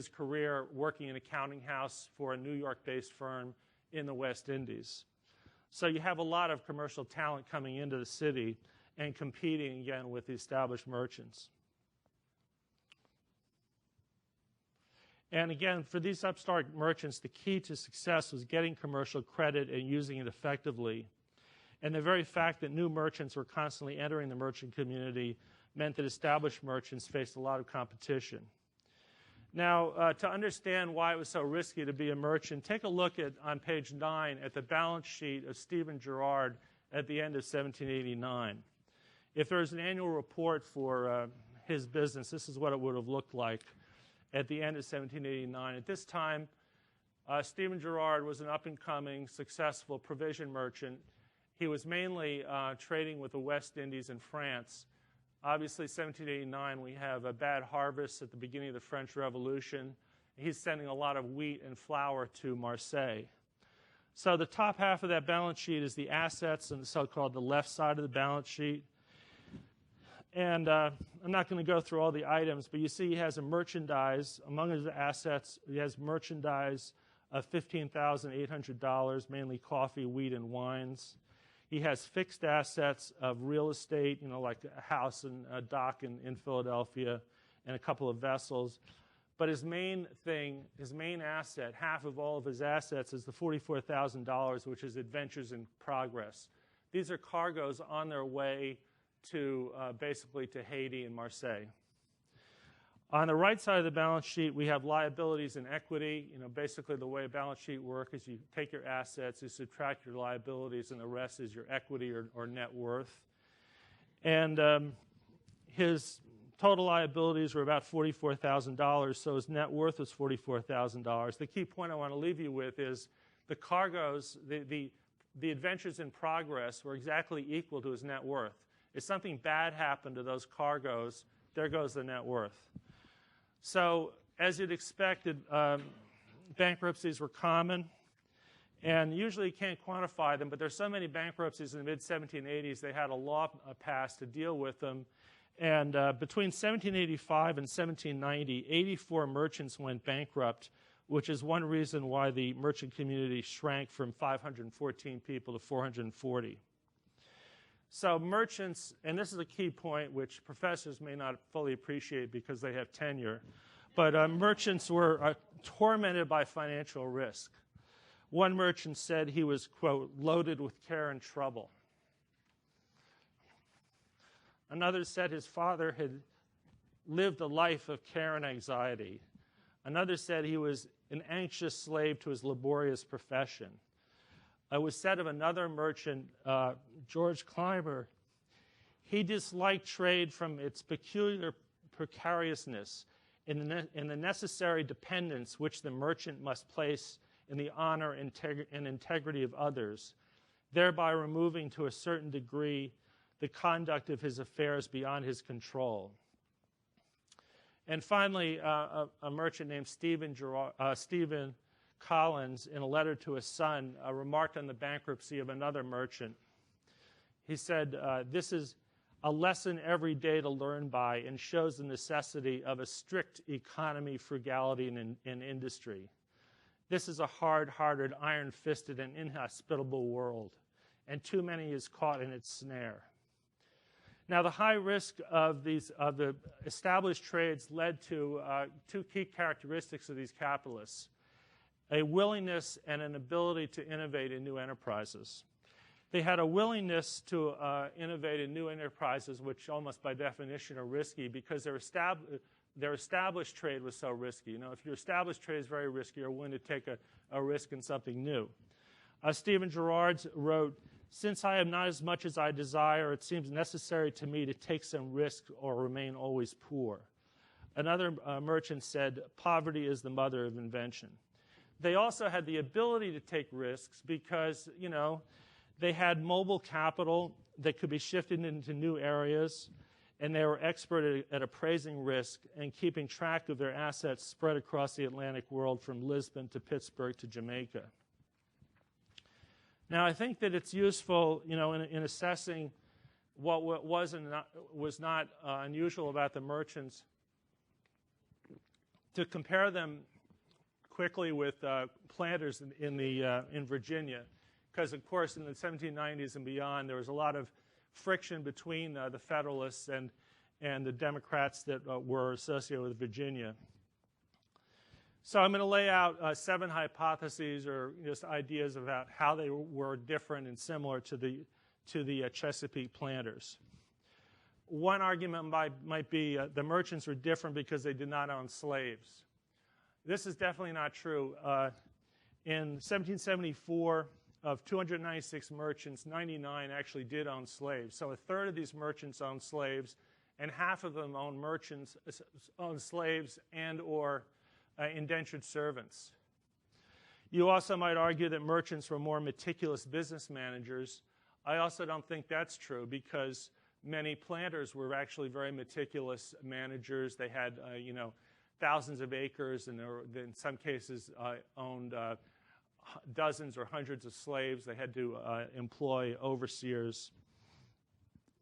career working in an accounting house for a New York-based firm in the West Indies. So you have a lot of commercial talent coming into the city and competing again with the established merchants. And again, for these upstart merchants, the key to success was getting commercial credit and using it effectively. And the very fact that new merchants were constantly entering the merchant community meant that established merchants faced a lot of competition. Now, to understand why it was so risky to be a merchant, take a look on page 9 at the balance sheet of Stephen Girard at the end of 1789. If there was an annual report for his business, this is what it would have looked like at the end of 1789. At this time, Stephen Girard was an up-and-coming, successful provision merchant. He was mainly trading with the West Indies and France. Obviously, 1789, we have a bad harvest at the beginning of the French Revolution. He's sending a lot of wheat and flour to Marseille. So the top half of that balance sheet is the assets and the so-called the left side of the balance sheet. And I'm not going to go through all the items, but you see he has a merchandise. Among his assets, he has merchandise of $15,800, mainly coffee, wheat, and wines. He has fixed assets of real estate, like a house and a dock in Philadelphia and a couple of vessels. But his main asset, half of all of his assets, is the $44,000, which is adventures in progress. These are cargoes on their way to basically to Haiti and Marseille. On the right side of the balance sheet, we have liabilities and equity. Basically the way a balance sheet works is you take your assets, you subtract your liabilities, and the rest is your equity or net worth. And his total liabilities were about $44,000, so his net worth was $44,000. The key point I want to leave you with is the cargoes, the adventures in progress were exactly equal to his net worth. If something bad happened to those cargoes, there goes the net worth. So, as you'd expected, bankruptcies were common, and usually you can't quantify them, but there's so many bankruptcies in the mid-1780s, they had a law passed to deal with them. And between 1785 and 1790, 84 merchants went bankrupt, which is one reason why the merchant community shrank from 514 people to 440. So merchants, and this is a key point which professors may not fully appreciate because they have tenure, but merchants were tormented by financial risk. One merchant said he was, quote, loaded with care and trouble. Another said his father had lived a life of care and anxiety. Another said he was an anxious slave to his laborious profession. It was said of another merchant, George Clymer, he disliked trade from its peculiar precariousness in the necessary dependence which the merchant must place in the honor and integrity of others, thereby removing to a certain degree the conduct of his affairs beyond his control. And finally, a merchant named Stephen Collins, in a letter to his son, remarked on the bankruptcy of another merchant. He said, this is a lesson every day to learn by and shows the necessity of a strict economy, frugality, and industry. This is a hard-hearted, iron-fisted, and inhospitable world, and too many is caught in its snare. Now, the high risk of the established trades led to two key characteristics of these capitalists. a willingness and an ability to innovate in new enterprises. They had a willingness to innovate in new enterprises, which almost by definition are risky because their established trade was so risky. You know, if your established trade is very risky, you're willing to take a risk in something new. Stephen Girard wrote, "Since I have not as much as I desire, it seems necessary to me to take some risk or remain always poor." Another merchant said, "Poverty is the mother of invention." They also had the ability to take risks because, you know, they had mobile capital that could be shifted into new areas, and they were expert at appraising risk and keeping track of their assets spread across the Atlantic world from Lisbon to Pittsburgh to Jamaica. Now, I think that it's useful, you know, in assessing what was not unusual about the merchants to compare them quickly with planters in Virginia, because of course in the 1790s and beyond there was a lot of friction between the Federalists and the Democrats that were associated with Virginia. So I'm going to lay out 7 hypotheses or just ideas about how they were different and similar to the Chesapeake planters. One argument might be the merchants were different because they did not own slaves. This is definitely not true. In 1774, of 296 merchants, 99 actually did own slaves. So a third of these merchants owned slaves, and half of them owned slaves and or indentured servants. You also might argue that merchants were more meticulous business managers. I also don't think that's true because many planters were actually very meticulous managers. They had, you know, thousands of acres, and in some cases owned dozens or hundreds of slaves. They had to employ overseers.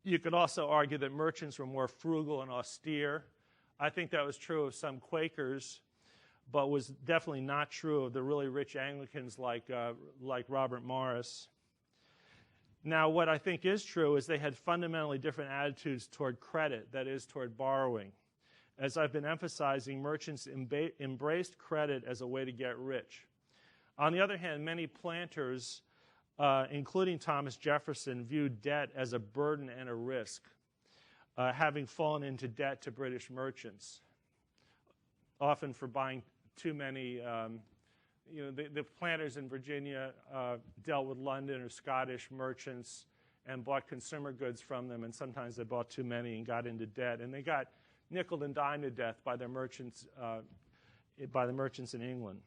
You could also argue that merchants were more frugal and austere. I think that was true of some Quakers, but was definitely not true of the really rich Anglicans like Robert Morris. Now, what I think is true is they had fundamentally different attitudes toward credit, that is, toward borrowing. As I've been emphasizing, merchants embraced credit as a way to get rich. On the other hand, many planters, including Thomas Jefferson, viewed debt as a burden and a risk, having fallen into debt to British merchants, often for buying too many. You know, the planters in Virginia dealt with London or Scottish merchants and bought consumer goods from them, and sometimes they bought too many and got into debt, and they got nickeled and dimed to death by the merchants in England.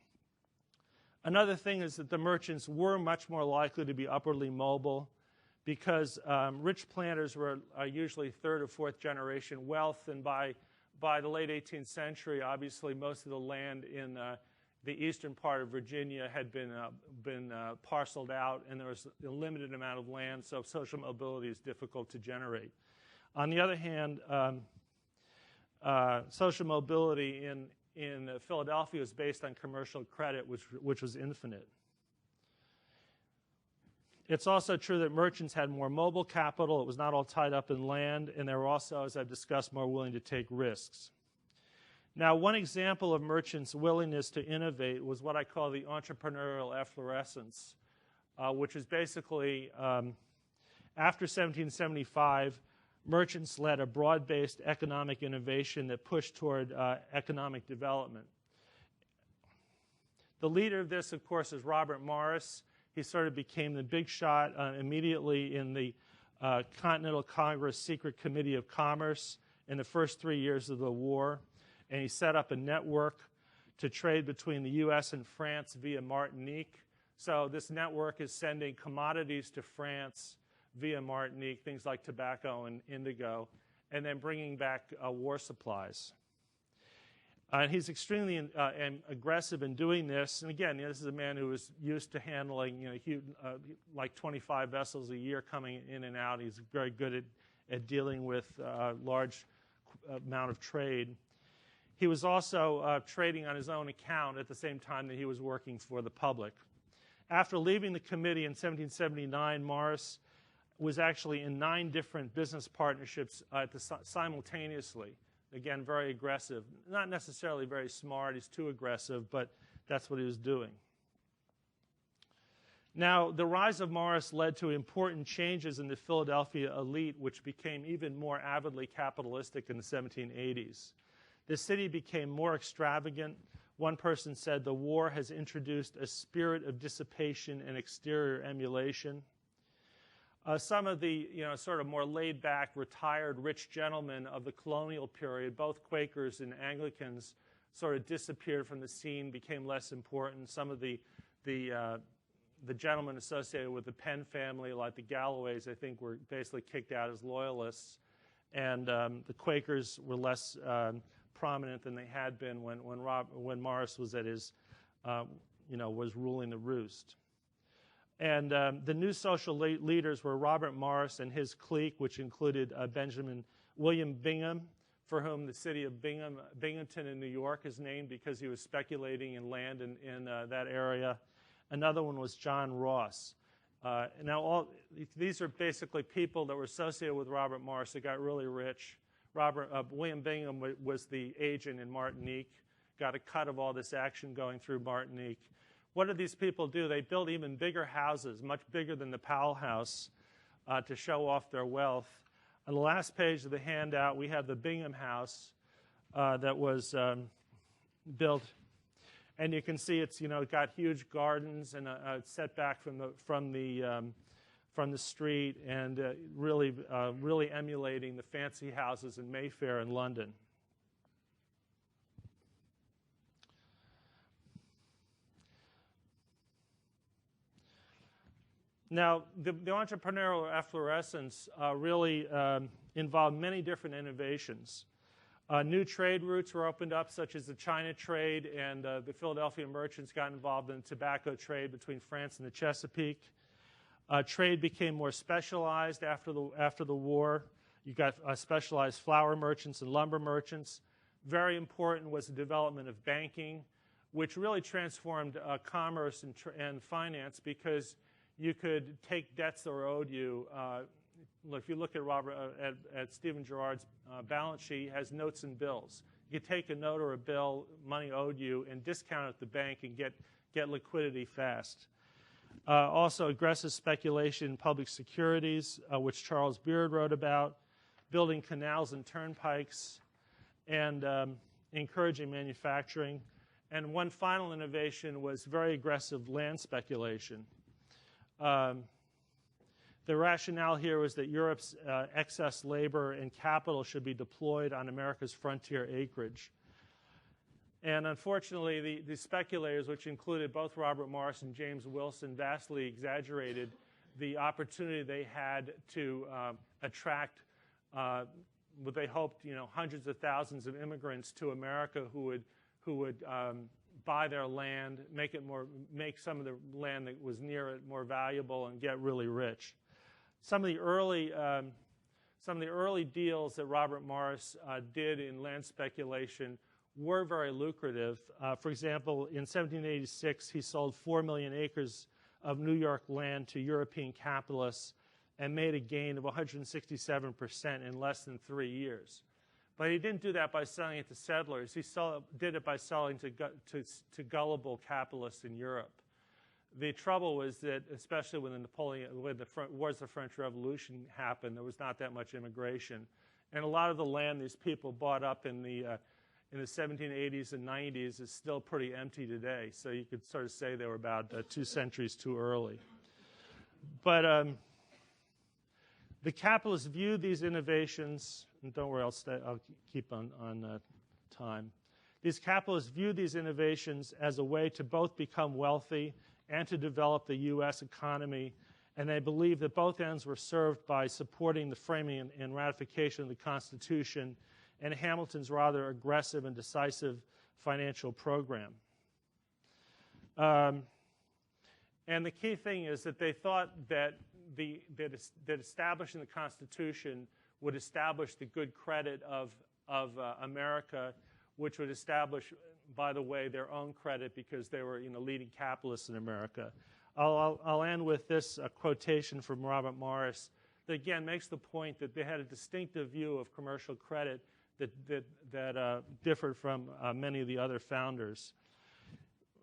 Another thing is that the merchants were much more likely to be upwardly mobile because rich planters were usually third or fourth generation wealth, and by the late 18th century, obviously most of the land in the eastern part of Virginia had been parceled out, and there was a limited amount of land, so social mobility is difficult to generate. On the other hand, social mobility in Philadelphia was based on commercial credit, which was infinite. It's also true that merchants had more mobile capital. It was not all tied up in land, and they were also, as I've discussed, more willing to take risks. Now, one example of merchants' willingness to innovate was what I call the entrepreneurial efflorescence, which is basically, after 1775, merchants led a broad-based economic innovation that pushed toward economic development. The leader of this, of course, is Robert Morris. He sort of became the big shot immediately in the Continental Congress Secret Committee of Commerce in the first 3 years of the war. And he set up a network to trade between the U.S. and France via Martinique. So this network is sending commodities to France via Martinique, things like tobacco and indigo, and then bringing back war supplies. And he's extremely aggressive in doing this. And again, this is a man who was used to handling, huge, like 25 vessels a year coming in and out. He's very good at dealing with a large amount of trade. He was also trading on his own account at the same time that he was working for the public. After leaving the committee in 1779, Morris was actually in 9 different business partnerships simultaneously. Again, very aggressive. Not necessarily very smart. He's too aggressive, but that's what he was doing. Now, the rise of Morris led to important changes in the Philadelphia elite, which became even more avidly capitalistic in the 1780s. The city became more extravagant. One person said the war has introduced a spirit of dissipation and exterior emulation. Some of the sort of more laid-back, retired, rich gentlemen of the colonial period, both Quakers and Anglicans, sort of disappeared from the scene, became less important. Some of the gentlemen associated with the Penn family, like the Galloways, I think were basically kicked out as loyalists. And the Quakers were less prominent than they had been when Morris was at his, was ruling the roost. And the new social leaders were Robert Morris and his clique, which included William Bingham, for whom the city of Binghamton in New York is named because he was speculating in land in that area. Another one was John Ross. Now, these are basically people that were associated with Robert Morris that got really rich. William Bingham was the agent in Martinique, got a cut of all this action going through Martinique. What did these people do? They built even bigger houses, much bigger than the Powell House, to show off their wealth. On the last page of the handout, we have the Bingham House that was built. And you can see it's got huge gardens and it's set back from the street, and really emulating the fancy houses in Mayfair in London. Now, the entrepreneurial efflorescence really involved many different innovations. New trade routes were opened up, such as the China trade, and the Philadelphia merchants got involved in the tobacco trade between France and the Chesapeake. Trade became more specialized after the war. You got specialized flour merchants and lumber merchants. Very important was the development of banking, which really transformed commerce and finance, because you could take debts that were owed you. If you look at Stephen Girard's balance sheet, he has notes and bills. You could take a note or a bill, money owed you, and discount it at the bank and get liquidity fast. Also, aggressive speculation in public securities, which Charles Beard wrote about, building canals and turnpikes, and encouraging manufacturing. And one final innovation was very aggressive land speculation. The rationale here was that Europe's excess labor and capital should be deployed on America's frontier acreage. And unfortunately, the speculators, which included both Robert Morris and James Wilson, vastly exaggerated the opportunity they had to attract what they hoped, hundreds of thousands of immigrants to America who would buy their land, make some of the land that was near it more valuable, and get really rich. Some of the early deals that Robert Morris did in land speculation were very lucrative. For example, in 1786, he sold 4 million acres of New York land to European capitalists and made a gain of 167% in less than 3 years. But he didn't do that by selling it to settlers. He did it by selling to gullible capitalists in Europe. The trouble was that, especially when the Wars of the French Revolution happened, there was not that much immigration, and a lot of the land these people bought up in the 1780s and 90s is still pretty empty today. So you could sort of say they were about 2 centuries too early. But the capitalists viewed these innovations, and don't worry, I'll keep on time. These capitalists viewed these innovations as a way to both become wealthy and to develop the U.S. economy, and they believed that both ends were served by supporting the framing and ratification of the Constitution and Hamilton's rather aggressive and decisive financial program. And the key thing is that they thought that that establishing the Constitution would establish the good credit of America, which would establish, by the way, their own credit because they were leading capitalists in America. I'll end with this quotation from Robert Morris that again makes the point that they had a distinctive view of commercial credit that differed from many of the other founders.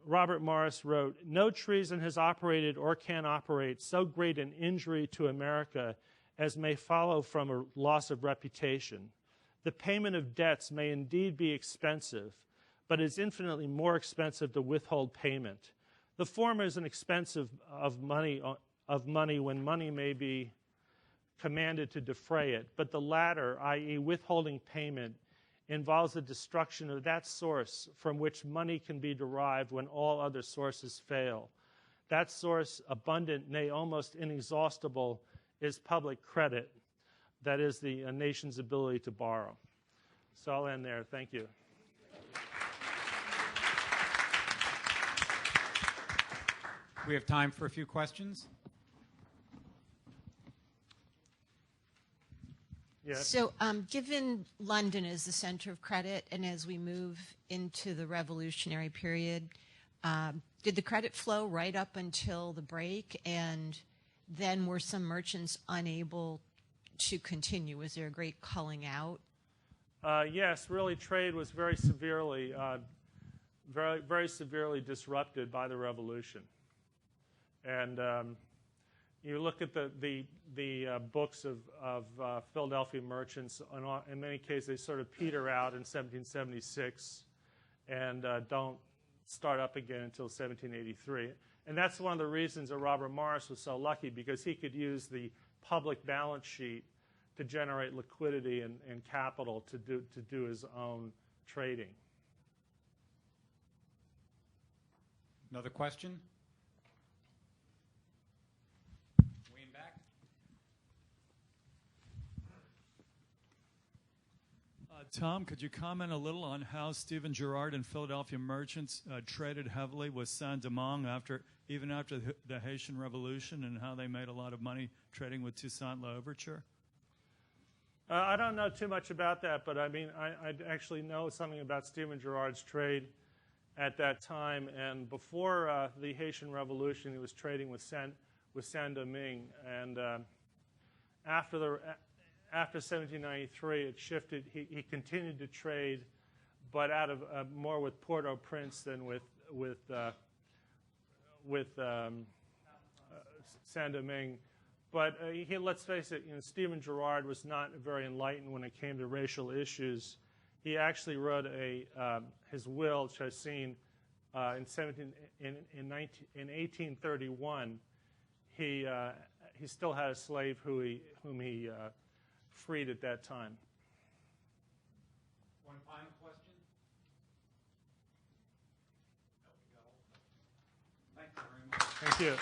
Robert Morris wrote, "No treason has operated or can operate so great an injury to America as may follow from a loss of reputation. The payment of debts may indeed be expensive, but it is infinitely more expensive to withhold payment. The former is an expense of money when money may be commanded to defray it, but the latter, i.e. withholding payment, involves the destruction of that source from which money can be derived when all other sources fail. That source, abundant, nay, almost inexhaustible, is public credit. That is the nation's ability to borrow." So I'll end there. Thank you. We have time for a few questions. Yes. So given London is the center of credit, and as we move into the revolutionary period, did the credit flow right up until the break, and then were some merchants unable to continue? Was there a great culling out? Yes, really trade was very severely disrupted by the revolution. And you look at the books of Philadelphia merchants, in many cases they sort of peter out in 1776 and don't start up again until 1783. And that's one of the reasons that Robert Morris was so lucky, because he could use the public balance sheet to generate liquidity and capital to do his own trading. Another question? Way in back. Tom, could you comment a little on how Stephen Girard and Philadelphia merchants traded heavily with Saint-Domingue even after the Haitian Revolution, and how they made a lot of money trading with Toussaint L'Ouverture? I don't know too much about that, but I mean, I actually know something about Stephen Girard's trade at that time. And before the Haitian Revolution, he was trading with Saint-Domingue. And after 1793, it shifted. He continued to trade, but out of more with Port-au-Prince than with Saint-Domingue. But let's face it, Stephen Girard was not very enlightened when it came to racial issues. He actually wrote his will, which I've seen in 1831. He still had a slave whom he freed at that time. One final question? Thank you very much. Thank you.